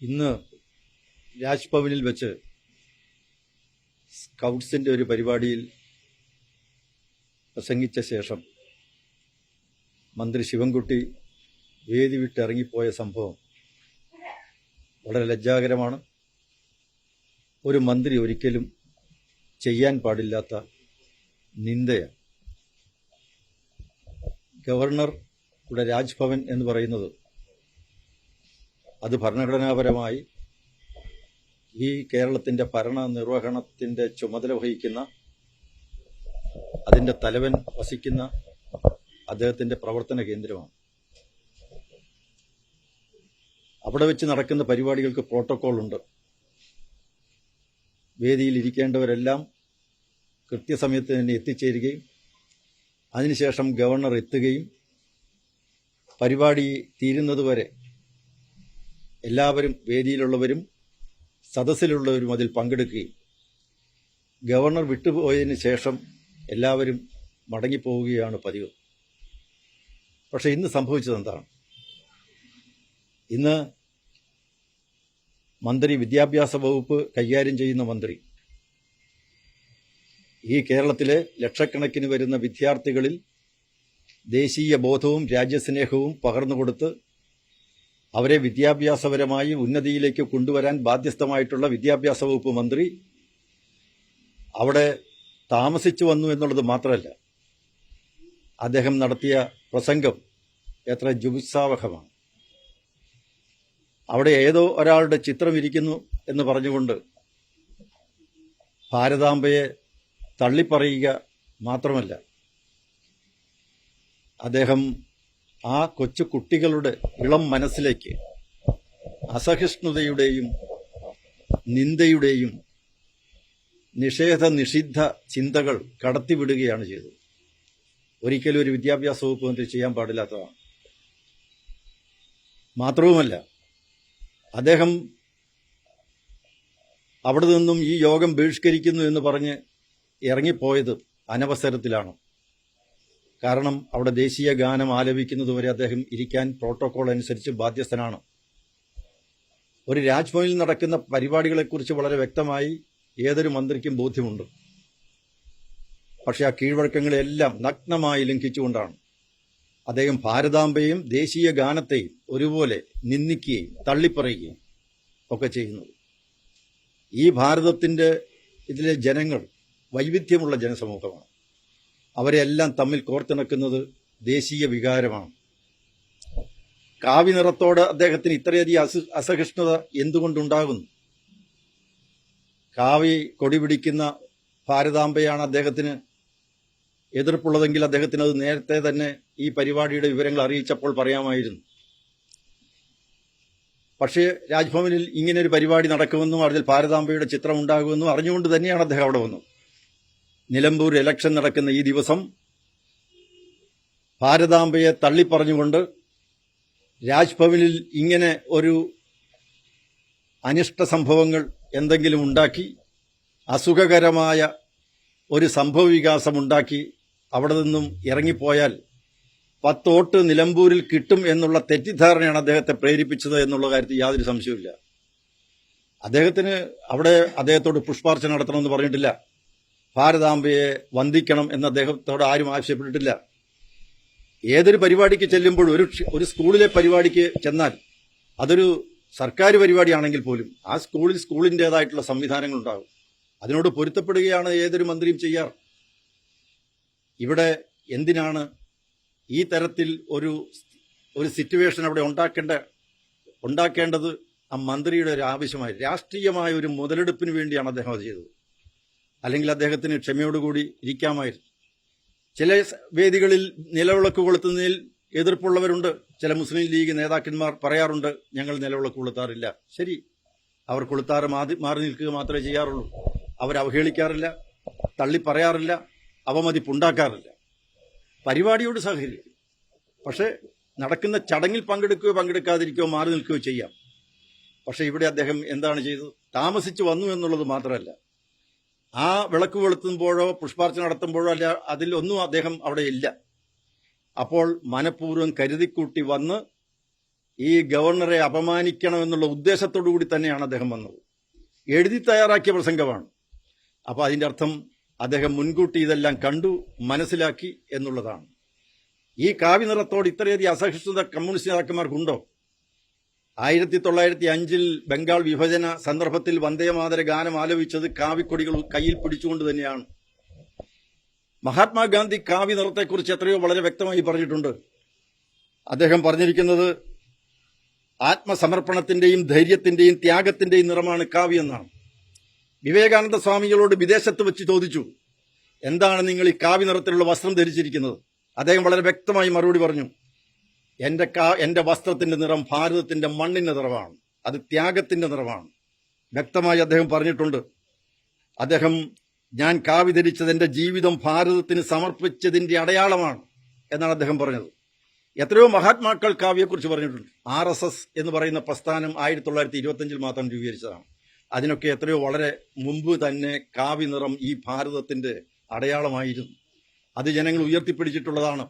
ഇന്ന് രാജ്ഭവനിൽ വെച്ച് സ്കൗട്ട്സിന്റെ ഒരു പരിപാടിയിൽ പ്രസംഗിച്ച ശേഷം മന്ത്രി ശിവൻകുട്ടി വേദി വിട്ടിറങ്ങിപ്പോയ സംഭവം വളരെ ലജ്ജാകരമാണ്. ഒരു മന്ത്രി ഒരിക്കലും ചെയ്യാൻ പാടില്ലാത്ത നിന്ദയാണ്. ഗവർണറുടെ രാജ്ഭവൻ എന്ന് പറയുന്നത് അത് ഭരണഘടനാപരമായി ഈ കേരളത്തിന്റെ ഭരണ നിർവഹണത്തിന്റെ ചുമതല വഹിക്കുന്ന, അതിന്റെ തലവൻ വസിക്കുന്ന അദ്ദേഹത്തിന്റെ പ്രവർത്തന കേന്ദ്രമാണ്. അവിടെ വെച്ച് നടക്കുന്ന പരിപാടികൾക്ക് പ്രോട്ടോകോൾ ഉണ്ട്. വേദിയിൽ ഇരിക്കേണ്ടവരെല്ലാം കൃത്യസമയത്ത് തന്നെ എത്തിച്ചേരുകയും അതിനുശേഷം ഗവർണർ എത്തുകയും പരിപാടി തീരുന്നതുവരെ എല്ലാവരും, വേദിയിലുള്ളവരും സദസ്സിലുള്ളവരും അതിൽ പങ്കെടുക്കുകയും ഗവർണർ വിട്ടുപോയതിന് ശേഷം എല്ലാവരും മടങ്ങിപ്പോവുകയാണ് പതിവ്. പക്ഷെ ഇന്ന് സംഭവിച്ചത് എന്താണ്? ഇന്ന് മന്ത്രി, വിദ്യാഭ്യാസ വകുപ്പ് കൈകാര്യം ചെയ്യുന്ന മന്ത്രി, ഈ കേരളത്തിലെ ലക്ഷക്കണക്കിന് വരുന്ന വിദ്യാർത്ഥികളിൽ ദേശീയ ബോധവും രാജ്യസ്നേഹവും പകർന്നുകൊടുത്ത് അവരെ വിദ്യാഭ്യാസപരമായി ഉന്നതിയിലേക്ക് കൊണ്ടുവരാൻ ബാധ്യസ്ഥമായിട്ടുള്ള വിദ്യാഭ്യാസ വകുപ്പ് മന്ത്രി അവിടെ താമസിച്ചു വന്നു എന്നുള്ളത് മാത്രമല്ല, അദ്ദേഹം നടത്തിയ പ്രസംഗം എത്ര ജുഗുപ്സാവഹമാണ്. അവിടെ ഏതോ ഒരാളുടെ ചിത്രം ഇരിക്കുന്നു എന്ന് പറഞ്ഞുകൊണ്ട് ഭാരതാംബയെ തള്ളിപ്പറയുക മാത്രമല്ല, അദ്ദേഹം ആ കൊച്ചു കുട്ടികളുടെ ഇളം മനസ്സിലേക്ക് അസഹിഷ്ണുതയുടെയും നിന്ദയുടെയും നിഷിദ്ധ ചിന്തകൾ കടത്തിവിടുകയാണ് ചെയ്തത്. ഒരിക്കലും ഒരു വിദ്യാഭ്യാസ വകുപ്പ് മന്ത്രി ചെയ്യാൻ പാടില്ലാത്തതാണ്. മാത്രവുമല്ല, അദ്ദേഹം അവിടെ നിന്നും ഈ യോഗം ബഹിഷ്കരിക്കുന്നു എന്ന് പറഞ്ഞ് ഇറങ്ങിപ്പോയത് അനവസരത്തിലാണ്. കാരണം അവിടെ ദേശീയ ഗാനം ആലപിക്കുന്നതുവരെ അദ്ദേഹം ഇരിക്കാൻ പ്രോട്ടോകോൾ അനുസരിച്ച് ബാധ്യസ്ഥനാണ്. ഒരു രാജ്ഭവനിൽ നടക്കുന്ന പരിപാടികളെക്കുറിച്ച് വളരെ വ്യക്തമായി ഏതൊരു മന്ത്രിക്കും ബോധ്യമുണ്ട്. പക്ഷെ ആ കീഴ്വഴക്കങ്ങളെല്ലാം നഗ്നമായി ലംഘിച്ചുകൊണ്ടാണ് അദ്ദേഹം ഭാരതാംബയെയും ദേശീയ ഗാനത്തെയും ഒരുപോലെ നിന്ദിക്കുകയും തള്ളിപ്പറയുകയും ഒക്കെ ചെയ്യുന്നത്. ഈ ഭാരതത്തിന്റെ ഇതിലെ ജനങ്ങൾ വൈവിധ്യമുള്ള ജനസമൂഹമാണ്. അവരെല്ലാം തമ്മിൽ കോർത്തിണക്കുന്നത് ദേശീയ വികാരമാണ്. കാവി നിറത്തോട് അദ്ദേഹത്തിന് ഇത്രയധികം അസഹിഷ്ണുത എന്തുകൊണ്ടുണ്ടാകുന്നു? കാവി കൊടി പിടിക്കുന്ന ഭാരതാംബയാണ് അദ്ദേഹത്തിന് എതിർപ്പുള്ളതെങ്കിൽ അദ്ദേഹത്തിന് അത് നേരത്തെ തന്നെ ഈ പരിപാടിയുടെ വിവരങ്ങൾ അറിയിച്ചപ്പോൾ പറയാമായിരുന്നു. പക്ഷേ രാജ്ഭവനിൽ ഇങ്ങനൊരു പരിപാടി നടക്കുമെന്നും അതിൽ ഭാരതാംബയുടെ ചിത്രം ഉണ്ടാകുമെന്നും അറിഞ്ഞുകൊണ്ട് തന്നെയാണ് അദ്ദേഹം അവിടെ വന്നത്. നിലമ്പൂർ ഇലക്ഷൻ നടക്കുന്ന ഈ ദിവസം ഭാരതാംബയെ തള്ളിപ്പറഞ്ഞുകൊണ്ട് രാജ്ഭവനിൽ ഇങ്ങനെ ഒരു അനിഷ്ട സംഭവങ്ങൾ എന്തെങ്കിലും ഉണ്ടാക്കി, അസുഖകരമായ ഒരു സംഭവവികാസമുണ്ടാക്കി അവിടെ നിന്നും ഇറങ്ങിപ്പോയാൽ 10 വോട്ട് നിലമ്പൂരിൽ കിട്ടും എന്നുള്ള തെറ്റിദ്ധാരണയാണ് അദ്ദേഹത്തെ പ്രേരിപ്പിച്ചത് എന്നുള്ള കാര്യത്തിൽ യാതൊരു സംശയവുമില്ല. അദ്ദേഹത്തിന് അവിടെ അദ്ദേഹത്തോട് പുഷ്പാർച്ചന നടത്തണമെന്ന് പറഞ്ഞിട്ടില്ല. ഭാരതാംബയെ വന്ദിക്കണം എന്ന് അദ്ദേഹത്തോട് ആരും ആവശ്യപ്പെട്ടിട്ടില്ല. ഏതൊരു പരിപാടിക്ക് ചെല്ലുമ്പോൾ, ഒരു സ്കൂളിലെ പരിപാടിക്ക് ചെന്നാൽ അതൊരു സർക്കാർ പരിപാടിയാണെങ്കിൽ പോലും ആ സ്കൂളിൻ്റെതായിട്ടുള്ള സംവിധാനങ്ങളുണ്ടാകും. അതിനോട് പൊരുത്തപ്പെടുകയാണ് ഏതൊരു മന്ത്രിയും ചെയ്യാറ്. ഇവിടെ എന്തിനാണ് ഈ തരത്തിൽ ഒരു സിറ്റുവേഷൻ അവിടെ ഉണ്ടാക്കേണ്ടത്? ആ മന്ത്രിയുടെ ഒരു ആവശ്യമായി രാഷ്ട്രീയമായ ഒരു മുതലെടുപ്പിന് വേണ്ടിയാണ് അദ്ദേഹം അത് ചെയ്തത്. അല്ലെങ്കിൽ അദ്ദേഹത്തിന് ക്ഷമയോടുകൂടി ഇരിക്കാമായിരുന്നു. ചില വേദികളിൽ നിലവിളക്ക് കൊളുത്തുന്നതിൽ എതിർപ്പുള്ളവരുണ്ട്. ചില മുസ്ലിം ലീഗ് നേതാക്കന്മാർ പറയാറുണ്ട്, ഞങ്ങൾ നിലവിളക്ക് കൊളുത്താറില്ല. ശരി, അവർ കൊളുത്താറ് മാറി നിൽക്കുക മാത്രമേ ചെയ്യാറുള്ളൂ. അവരവഹേളിക്കാറില്ല, തള്ളിപ്പറയാറില്ല, അവമതിപ്പുണ്ടാക്കാറില്ല. പരിപാടിയോട് സഹകരിക്കും. പക്ഷെ നടക്കുന്ന ചടങ്ങിൽ പങ്കെടുക്കാതിരിക്കുകയോ മാറി നിൽക്കുകയോ ചെയ്യാം. പക്ഷെ ഇവിടെ അദ്ദേഹം എന്താണ് ചെയ്തത്? താമസിച്ചു വന്നു എന്നുള്ളത് മാത്രമല്ല, ആ വിളക്ക് കൊളുത്തുമ്പോഴോ പുഷ്പാർച്ചന നടത്തുമ്പോഴോ അല്ല, അതിലൊന്നും അദ്ദേഹം അവിടെ ഇല്ല. അപ്പോൾ മനഃപൂർവ്വം കരുതിക്കൂട്ടി വന്ന് ഈ ഗവർണറെ അപമാനിക്കണമെന്നുള്ള ഉദ്ദേശത്തോടു കൂടി തന്നെയാണ് അദ്ദേഹം വന്നത്. എഴുതി തയ്യാറാക്കിയ പ്രസംഗമാണ്. അപ്പോൾ അതിൻ്റെ അർത്ഥം അദ്ദേഹം മുൻകൂട്ടി ഇതെല്ലാം കണ്ടു മനസ്സിലാക്കി എന്നുള്ളതാണ്. ഈ കാവ്യ നിറത്തോട് ഇത്രയധികം അസഹിഷ്ണുത കമ്മ്യൂണിസ്റ്റ് നേതാക്കന്മാർക്കുണ്ടോ? 1905 ബംഗാൾ വിഭജന സന്ദർഭത്തിൽ വന്ദേമാതര ഗാനം ആലപിച്ചത് കാവിക്കൊടികൾ കയ്യിൽ പിടിച്ചുകൊണ്ട് തന്നെയാണ്. മഹാത്മാഗാന്ധി കാവ്യ നിറത്തെക്കുറിച്ച് എത്രയോ വളരെ വ്യക്തമായി പറഞ്ഞിട്ടുണ്ട്. അദ്ദേഹം പറഞ്ഞിരിക്കുന്നത് ആത്മസമർപ്പണത്തിന്റെയും ധൈര്യത്തിന്റെയും ത്യാഗത്തിന്റെയും നിറമാണ് കാവ്യം എന്നാണ്. വിവേകാനന്ദ സ്വാമികളോട് വിദേശത്ത് വെച്ച് ചോദിച്ചു, എന്താണ് നിങ്ങൾ ഈ കാവ്യ നിറത്തിലുള്ള വസ്ത്രം ധരിച്ചിരിക്കുന്നത്? അദ്ദേഹം വളരെ വ്യക്തമായി മറുപടി പറഞ്ഞു, എന്റെ വസ്ത്രത്തിന്റെ നിറം ഭാരതത്തിന്റെ മണ്ണിന്റെ നിറമാണ്, അത് ത്യാഗത്തിന്റെ നിറമാണ്. വ്യക്തമായി അദ്ദേഹം പറഞ്ഞിട്ടുണ്ട്. ഞാൻ കാവ്യ ധരിച്ചത് എന്റെ ജീവിതം ഭാരതത്തിന് സമർപ്പിച്ചതിന്റെ അടയാളമാണ് എന്നാണ് അദ്ദേഹം പറഞ്ഞത്. എത്രയോ മഹാത്മാക്കൾ കാവ്യയെക്കുറിച്ച് പറഞ്ഞിട്ടുണ്ട്. RSS എന്ന് പറയുന്ന പ്രസ്ഥാനം 1925 മാത്രം രൂപീകരിച്ചതാണ്. അതിനൊക്കെ എത്രയോ വളരെ മുമ്പ് തന്നെ കാവ്യ നിറം ഈ ഭാരതത്തിന്റെ അടയാളമായിരുന്നു. അത് ജനങ്ങൾ ഉയർത്തിപ്പിടിച്ചിട്ടുള്ളതാണ്.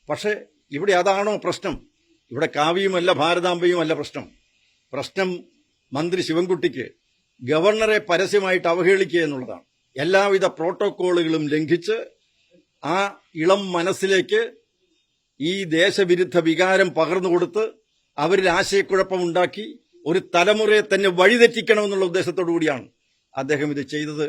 പക്ഷേ ഇവിടെ അതാണോ പ്രശ്നം? ഇവിടെ കാവ്യയുമല്ല ഭാരതാംബയുമല്ല പ്രശ്നം മന്ത്രി ശിവൻകുട്ടിക്ക് ഗവർണറെ പരസ്യമായിട്ട് അവഹേളിക്കുക എന്നുള്ളതാണ്. എല്ലാവിധ പ്രോട്ടോക്കോളുകളും ലംഘിച്ച് ആ ഇളം മനസ്സിലേക്ക് ഈ ദേശവിരുദ്ധ വികാരം പകർന്നുകൊടുത്ത് അവരിൽ ആശയക്കുഴപ്പമുണ്ടാക്കി ഒരു തലമുറയെ തന്നെ വഴിതെറ്റിക്കണമെന്നുള്ള ഉദ്ദേശത്തോടു കൂടിയാണ് അദ്ദേഹം ഇത് ചെയ്തത്